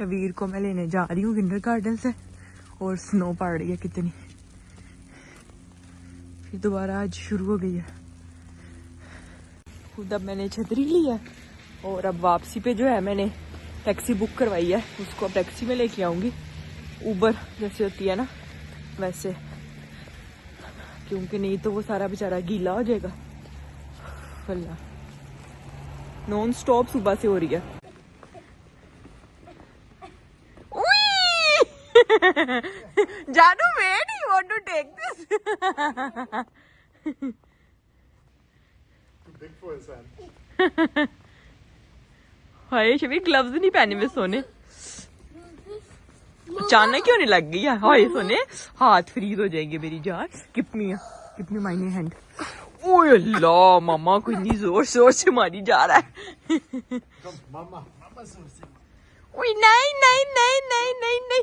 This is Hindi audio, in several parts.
शबीर को मैं लेने जा रही हूँ किंडरगार्टन से और स्नो पड़ रही है कितनी, फिर दोबारा आज शुरू हो गई है। खुद अब मैंने छतरी ली है और अब वापसी पे जो है मैंने टैक्सी बुक करवाई है, उसको अब टैक्सी में लेके आऊँगी, ऊबर जैसे होती है ना वैसे, क्योंकि नहीं तो वो सारा बेचारा गीला हो जाएगा। अल्लाह, नॉन स्टॉप सुबह से हो रही है। जानू, wait, you want to take this? Too big for his hand. Hi Shabbir, gloves नहीं पहने हुए सोने, अचानक क्यों नहीं लग गई है? हाय सोने, हाथ फ्रीज हो जाएंगे मेरी जान। Give me my hand. ओए अल्लाह, मामा को इतनी जोर शोर से मारी जा रहा है। Come, mama जोर से। ओए नहीं नहीं नहीं नहीं नहीं नहीं,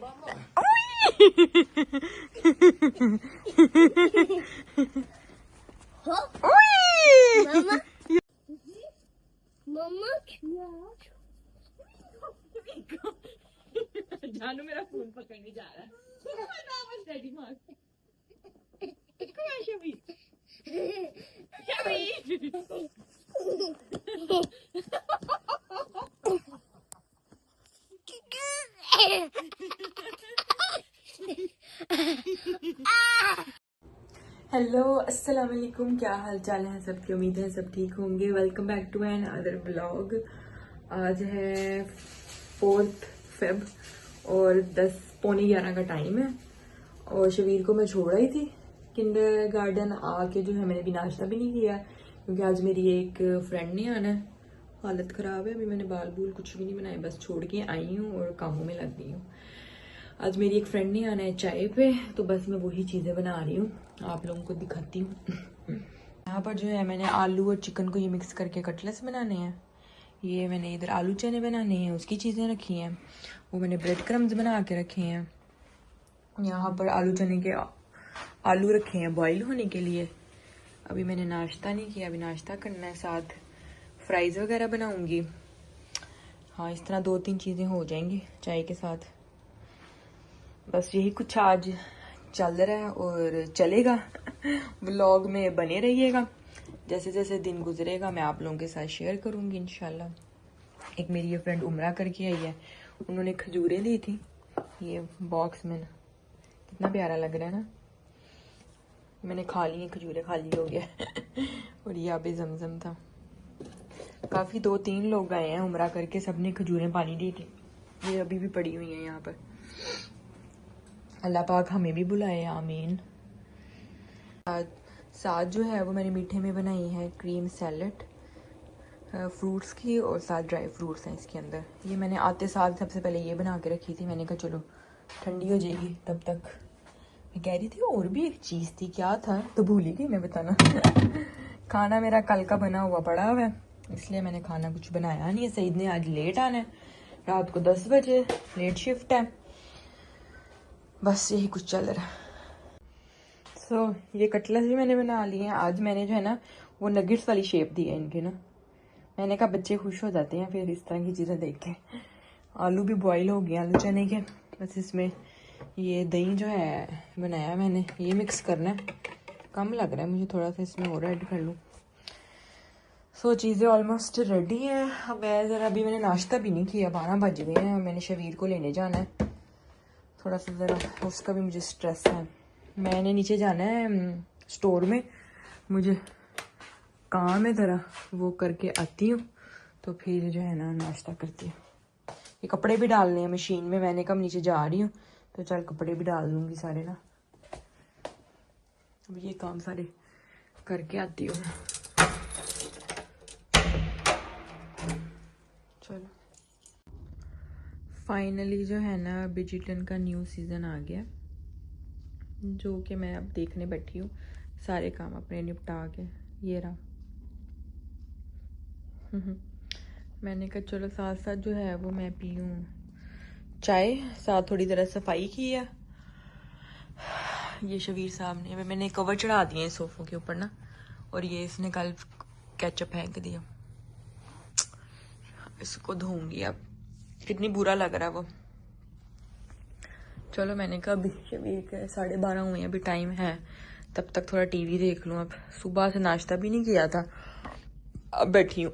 मम्मा जानू मेरा फोन पकड़ने जा रहा है। हेलो अस्सलाम वालेकुम, क्या हाल चाल है सबकी? उम्मीद है सब ठीक होंगे। Welcome back to another blog. आज है 4 फेब और 10:45 का टाइम है और शबीर को मैं छोड़ आई थी किंडरगार्टन। आके जो है मैंने भी नाश्ता भी नहीं किया क्योंकि आज मेरी एक फ्रेंड ने आना है। हालत ख़राब है, अभी मैंने बाल बूल कुछ भी नहीं बनाए, बस छोड़ के आई हूँ और कामों में लग गई हूँ। आज मेरी एक फ्रेंड ने आना है चाय पे, तो बस मैं वही चीज़ें बना रही हूँ, आप लोगों को दिखाती हूँ। यहाँ पर जो है मैंने आलू और चिकन को ये मिक्स करके कटलेट्स बनाने हैं। ये मैंने इधर आलू चने बनाने हैं, उसकी चीज़ें रखी हैं। वो मैंने ब्रेड क्रम्स बना के रखे हैं। यहाँ पर आलू चने के आलू रखे हैं बॉईल होने के लिए। अभी मैंने नाश्ता नहीं किया, अभी नाश्ता करना है, साथ फ्राइज़ वगैरह बनाऊँगी। हाँ, इस तरह 2-3 चीज़ें हो जाएंगी चाय के साथ। बस यही कुछ आज चल रहा है और चलेगा। व्लॉग में बने रहिएगा, जैसे जैसे दिन गुजरेगा मैं आप लोगों के साथ शेयर करूंगी इंशाल्लाह। एक मेरी ये फ्रेंड उम्रा करके आई है, उन्होंने खजूरें दी थी ये बॉक्स में, कितना प्यारा लग रहा है ना। मैंने खा ली हैं खजूरें, खाली हो गया। और ये अभी जमजम था। काफ़ी 2-3 लोग आए हैं उम्रा करके, सबने खजूरें पानी दी थी, ये अभी भी पड़ी हुई हैं यहाँ पर। अल्लाह पाक हमें भी बुलाए, आमीन। साथ जो है वो मैंने मीठे में बनाई है क्रीम सैलेड फ्रूट्स की, और साथ ड्राई फ्रूट्स हैं इसके अंदर। ये मैंने आते साल सबसे पहले ये बना के रखी थी, मैंने कहा चलो ठंडी हो जाएगी तब तक। मैं कह रही थी और भी एक चीज़ थी, क्या था तो भूल ही गई मैं बताना। खाना मेरा कल का बना हुआ पड़ा हुआ है, इसलिए मैंने खाना कुछ बनाया नहीं है। सईद ने आज लेट आना है, रात को 10 बजे, लेट शिफ्ट है। बस यही कुछ चल रहा है। ये कटलेट्स भी मैंने बना लिए हैं। आज मैंने जो है ना वो नगेट्स वाली शेप दी है इनके ना, मैंने कहा बच्चे खुश हो जाते हैं फिर इस तरह की चीज़ें देख के। आलू भी बॉईल हो गए आलू चने के, बस इसमें ये दही जो है बनाया मैंने, ये मिक्स करना है। कम लग रहा है मुझे थोड़ा सा, इसमें और ऐड कर लूँ। चीज़ें ऑलमोस्ट रेडी हैं। अब अभी मैंने नाश्ता भी नहीं किया, 12 बज गए हैं। मैंने शबीर को लेने जाना है, थोड़ा सा ज़रा उसका भी मुझे स्ट्रेस है। मैंने नीचे जाना है स्टोर में, मुझे काम है ज़रा, वो करके आती हूँ तो फिर जो है ना नाश्ता करती हूँ। ये कपड़े भी डालने हैं मशीन में, मैंने कब नीचे जा रही हूँ तो चल कपड़े भी डाल लूँगी सारे ना। अब ये काम सारे करके आती हूँ। चलो, फाइनली जो है ना बिजिटन का न्यू सीज़न आ गया, जो कि मैं अब देखने बैठी हूँ, सारे काम अपने निपटा के। ये रहा। मैंने कहा चलो साथ साथ जो है वो मैं पीऊँ चाय, साथ थोड़ी देर सफाई की है। ये शबीर साहब ने, मैंने कवर चढ़ा दिए हैं सोफ़ों के ऊपर ना, और ये इसने कल केचप फेंक दिया। इसको धोऊंगी अब, कितनी बुरा लग रहा है वो। चलो मैंने कहा अभी शबीर के 12:30 हुए हैं, अभी टाइम है, तब तक थोड़ा टीवी देख लूँ। अब सुबह से नाश्ता भी नहीं किया था, अब बैठी हूँ।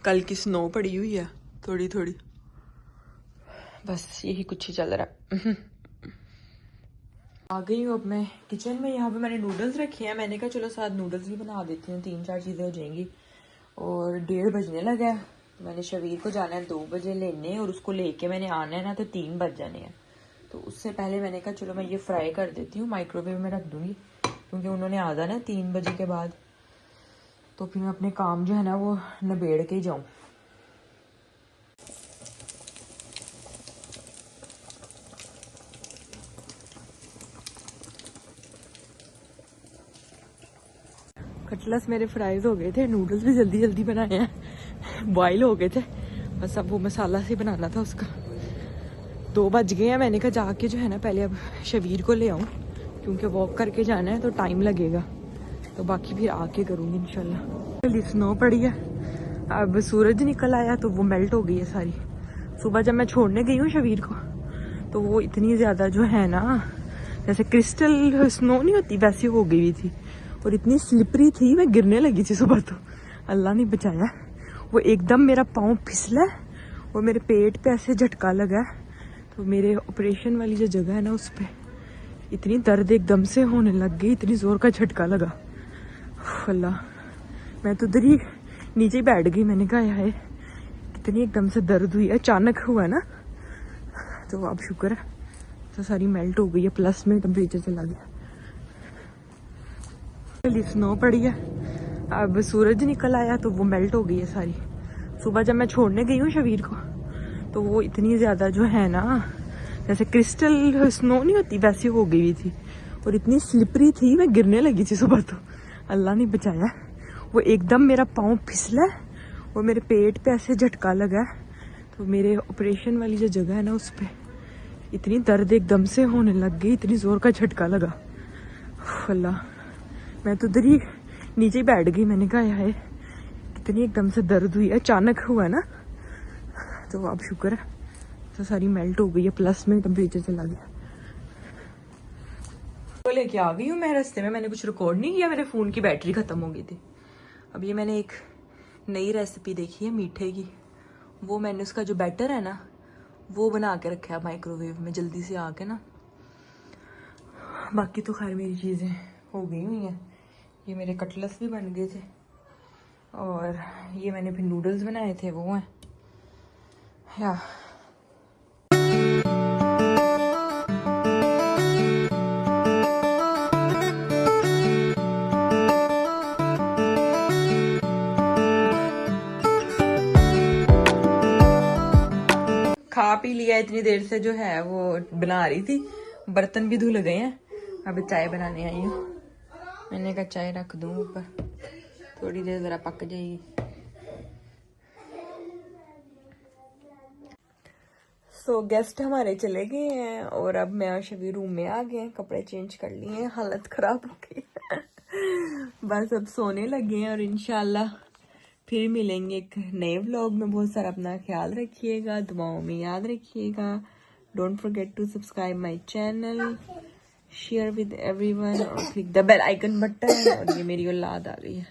कल की स्नो पड़ी हुई है थोड़ी थोड़ी, बस यही कुछ ही चल रहा है। आ गई हूँ अब मैं किचन में। यहाँ पे मैंने नूडल्स रखे हैं, मैंने कहा चलो साथ नूडल्स भी बना देती हूँ, 3-4 चीज़ें हो जाएंगी। और 1:30 बजने लगा है, मैंने शबीर को जाना है 2 बजे लेने, और उसको लेके मैंने आना है ना तो 3 बज जाने हैं। तो उससे पहले मैंने कहा चलो मैं ये फ्राई कर देती हूँ, माइक्रोवेव में रख दूँगी, क्योंकि उन्होंने आ जाना है 3 बजे के बाद, तो फिर मैं अपने काम जो है ना वो निबेड़ के ही जाऊँ। कटलेट्स मेरे फ्राइज हो गए थे, नूडल्स भी जल्दी जल्दी बनाए हैं, बॉयल हो गए थे, बस अब वो मसाला से बनाना था उसका। 2 बज गए हैं, मैंने कहा जाके जो है ना पहले अब शबीर को ले आऊँ, क्योंकि वॉक करके जाना है तो टाइम लगेगा, तो बाकी फिर आके करूँगी इंशाल्लाह। जल्दी स्नो पड़ी है, अब सूरज निकल आया तो वो मेल्ट हो गई है सारी। सुबह जब मैं छोड़ने गई हूँ शबीर को, तो वो इतनी ज़्यादा जो है ना जैसे क्रिस्टल स्नो नहीं होती वैसी हो गई हुई थी, और इतनी स्लिपरी थी, मैं गिरने लगी थी सुबह, तो अल्लाह ने बचाया। वो एकदम मेरा पाँव फिसला और मेरे पेट पे ऐसे झटका लगा, तो मेरे ऑपरेशन वाली जो जगह है ना उस पर इतनी दर्द एकदम से होने लग गई, इतनी जोर का झटका लगा। अल्लाह, मैं तो उधर ही नीचे बैठ गई, मैंने कहा है कितनी एकदम से दर्द हुई, अचानक हुआ ना, तो अब शुक्र है तो सारी मेल्ट हो गई है, प्लस में टेम्परेचर चला गया। स्नो पड़ी है, अब सूरज निकल आया तो वो मेल्ट हो गई है सारी। सुबह जब मैं छोड़ने गई हूँ शबीर को, तो वो इतनी ज़्यादा जो है ना जैसे क्रिस्टल स्नो नहीं होती वैसी हो गई हुई थी, और इतनी स्लिपरी थी, मैं गिरने लगी थी सुबह, तो अल्लाह ने बचाया। वो एकदम मेरा पाँव फिसला और मेरे पेट पे ऐसे झटका लगा, तो मेरे ऑपरेशन वाली जो जगह है ना उस पर इतनी दर्द एकदम से होने लग गई, इतनी जोर का झटका लगा। अल्लाह, मैं तो उधर ही नीचे बैठ गई, मैंने कहा है कितनी एकदम से दर्द हुई, अचानक हुआ ना, तो अब शुक्र है तो सारी मेल्ट हो गई है, प्लस में टेम्परेचर चला गया। तो लेके आ गई हूँ मैं रास्ते में, मैंने कुछ रिकॉर्ड नहीं किया, मेरे फ़ोन की बैटरी ख़त्म हो गई थी। अब ये मैंने एक नई रेसिपी देखी है मीठे की, वो मैंने उसका जो बैटर है ना वो बना के रखा है माइक्रोवेव में जल्दी से आके ना। बाकी तो खैर मेरी चीज़ें हो गई हुई हैं, ये मेरे कटलेट्स भी बन गए थे, और ये मैंने फिर नूडल्स बनाए थे वो हैं या। खा पी लिया इतनी देर से, जो है वो बना रही थी, बर्तन भी धुल गए हैं, अब चाय बनाने आई हूँ। मैंने कहा चाय रख दूँ ऊपर, थोड़ी देर ज़रा पक जाएगी। सो गेस्ट हमारे चले गए हैं, और अब मैं और शबीर रूम में आ गए हैं, कपड़े चेंज कर लिए हैं, हालत ख़राब हो गई बस अब सोने लगे हैं, और इंशाल्लाह फिर मिलेंगे एक नए व्लॉग में। बहुत सारा अपना ख्याल रखिएगा, दुआओं में याद रखिएगा। Don't forget to subscribe my channel, share with everyone, और click the bell icon button. और ये मेरी औलाद आ गई है